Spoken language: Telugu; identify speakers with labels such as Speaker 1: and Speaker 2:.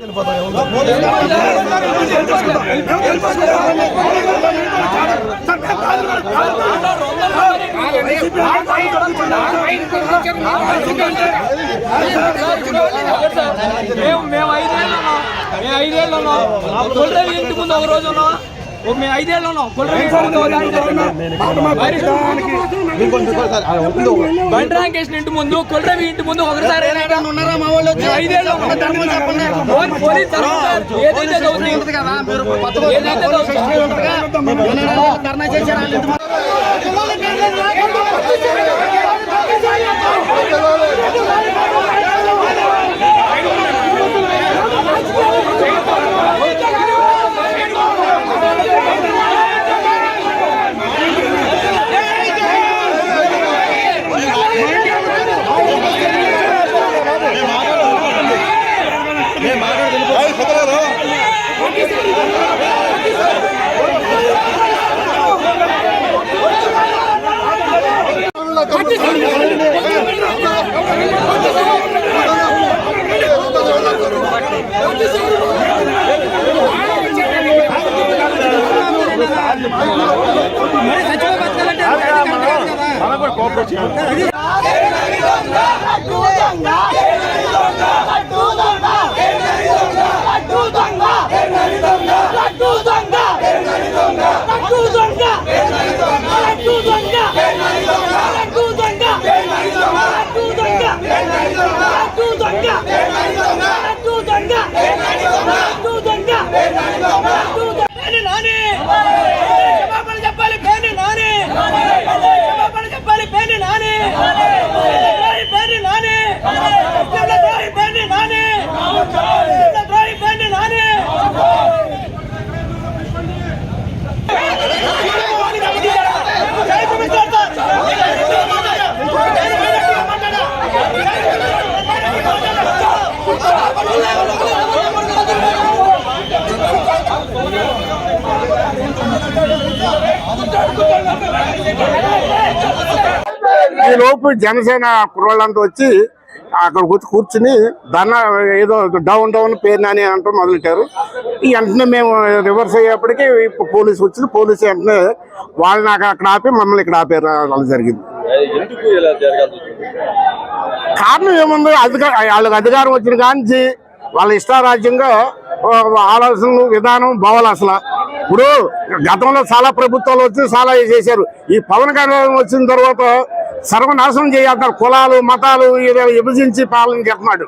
Speaker 1: మేము 5 ఏళ్ళు కొల్రవి ఇంటి ముందు ఒక రోజు మేము 5 ఏళ్ళు ఉన్నాం. బండి రాకేష్ ఇంటి ముందు కొల్రవి ఇంటి ముందు ఒకసారి 5 ఏళ్ళు
Speaker 2: ఈ లోపు జనసేన కుర్రోళ్ళంతా వచ్చి అక్కడ కూర్చుని ధర్నా ఏదో డౌన్ పేరు అని అంటూ మొదలెట్టారు. ఈ వెంటనే మేము రివర్స్ అయ్యేప్పటికీ పోలీసు వచ్చింది. పోలీసు వెంటనే వాళ్ళని అక్కడ ఆపి మమ్మల్ని ఇక్కడ ఆపారు. అలా జరిగింది. కారణం ఏముంది, వాళ్ళకి అధికారం వచ్చిన కాంచి వాళ్ళ ఇష్టారాజ్యంగా ఆలోచనలు విధానం బావాలి. అసలు ఇప్పుడు గతంలో చాలా ప్రభుత్వాలు వచ్చి చాలా చేశారు. ఈ పవన్ కళ్యాణ్ వచ్చిన తర్వాత సర్వనాశనం చేయాలన్నారు. కులాలు మతాలు విభజించి పాలన చేస్తున్నాడు.